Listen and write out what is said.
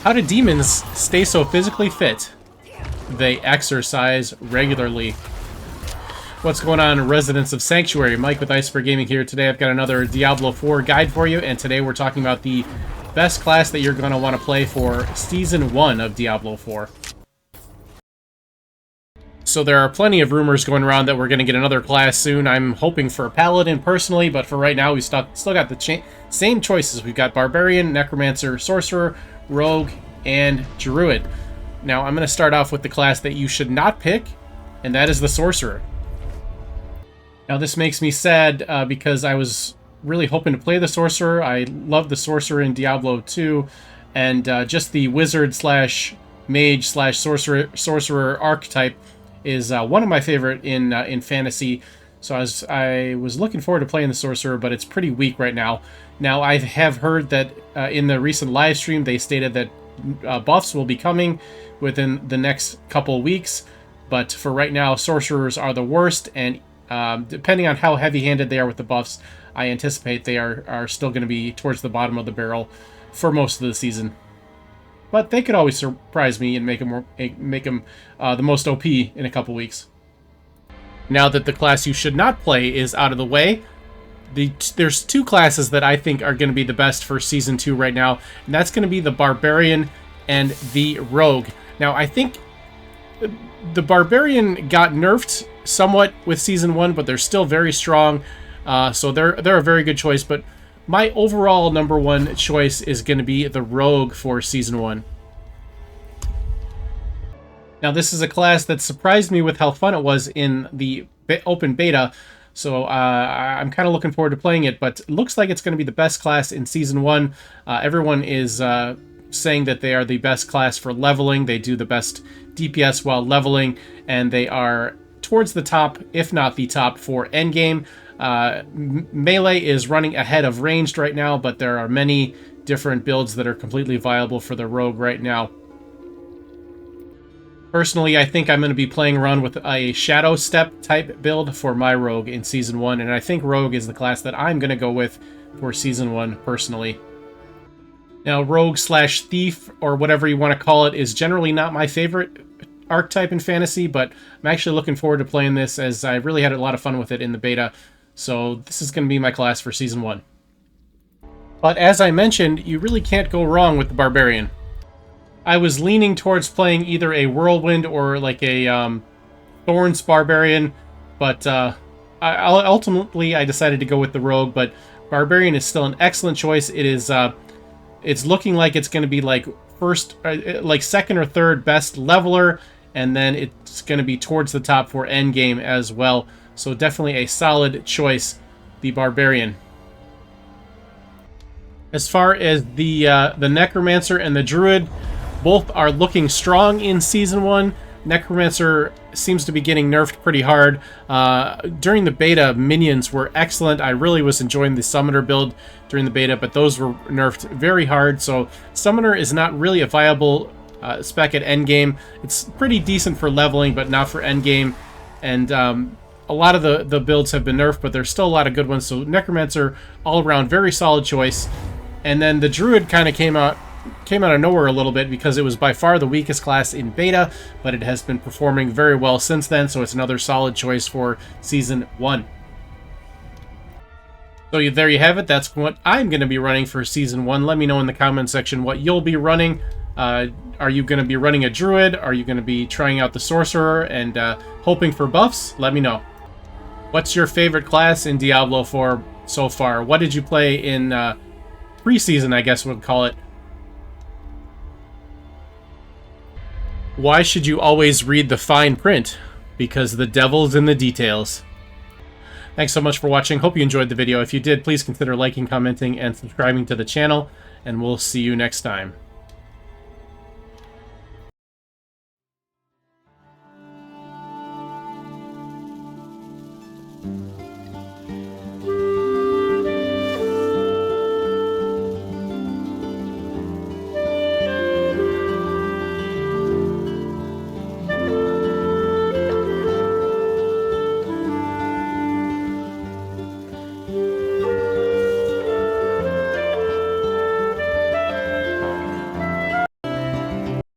How do demons stay so physically fit? They exercise regularly. What's going on, residents of Sanctuary? Mike with Iceberg Gaming here. Today I've got another Diablo IV guide for you, and today we're talking about the best class that you're going to want to play for Season 1 of Diablo IV. So there are plenty of rumors going around that we're going to get another class soon. I'm hoping for a Paladin personally, but for right now we still got the same choices. We've got Barbarian, Necromancer, Sorcerer, Rogue, and Druid. Now I'm going to start off with the class that you should not pick, and that is the Sorcerer. Now this makes me sad because I was really hoping to play the Sorcerer. I love the Sorcerer in Diablo 2, and just the Wizard slash Mage slash Sorcerer archetype is one of my favorite in fantasy. So I was looking forward to playing the Sorcerer, but it's pretty weak right now. Now I have heard that in the recent live stream they stated that buffs will be coming within the next couple weeks, but for right now Sorcerers are the worst, and depending on how heavy-handed they are with the buffs, I anticipate they are still going to be towards the bottom of the barrel for most of the season. But they could always surprise me and make them the most OP in a couple weeks. Now that the class you should not play is out of the way, there's two classes that I think are going to be the best for Season 2 right now, and that's going to be the Barbarian and the Rogue. Now, I think the Barbarian got nerfed somewhat with Season 1, but they're still very strong, so they're a very good choice, but my overall number one choice is going to be the Rogue for Season 1. Now, this is a class that surprised me with how fun it was in the open beta, so I'm kind of looking forward to playing it, but it looks like it's going to be the best class in Season 1. Everyone is saying that they are the best class for leveling. They do the best DPS while leveling, and they are towards the top, if not the top, for endgame. Melee is running ahead of ranged right now, but there are many different builds that are completely viable for the Rogue right now. Personally, I think I'm going to be playing around with a Shadow Step type build for my Rogue in Season 1, and I think Rogue is the class that I'm going to go with for Season 1 personally. Now, Rogue slash Thief, or whatever you want to call it, is generally not my favorite archetype in fantasy, but I'm actually looking forward to playing this, as I really had a lot of fun with it in the beta. So this is going to be my class for Season 1. But as I mentioned, you really can't go wrong with the Barbarian. I was leaning towards playing either a Whirlwind or like a Thorns Barbarian, but ultimately I decided to go with the Rogue, but Barbarian is still an excellent choice. It is it's looking like it's going to be like second or third best leveler, and then it's going to be towards the top for endgame as well. So definitely a solid choice, the Barbarian. As far as the Necromancer and the Druid, both are looking strong in Season 1. Necromancer seems to be getting nerfed pretty hard. During the beta, minions were excellent. I really was enjoying the Summoner build during the beta, but those were nerfed very hard. So Summoner is not really a viable spec at endgame. It's pretty decent for leveling, but not for endgame. And a lot of the builds have been nerfed, but there's still a lot of good ones. So Necromancer, all around, very solid choice. And then the Druid kind of came out of nowhere a little bit because it was by far the weakest class in beta, but it has been performing very well since then, so it's another solid choice for Season 1. So there you have it. That's what I'm going to be running for Season 1. Let me know in the comment section what you'll be running. Are you going to be running a Druid? Are you going to be trying out the Sorcerer and hoping for buffs? Let me know. What's your favorite class in Diablo 4 so far? What did you play in preseason, I guess we'll call it? Why should you always read the fine print? Because the devil's in the details. Thanks so much for watching. Hope you enjoyed the video. If you did, please consider liking, commenting, and subscribing to the channel, and we'll see you next time.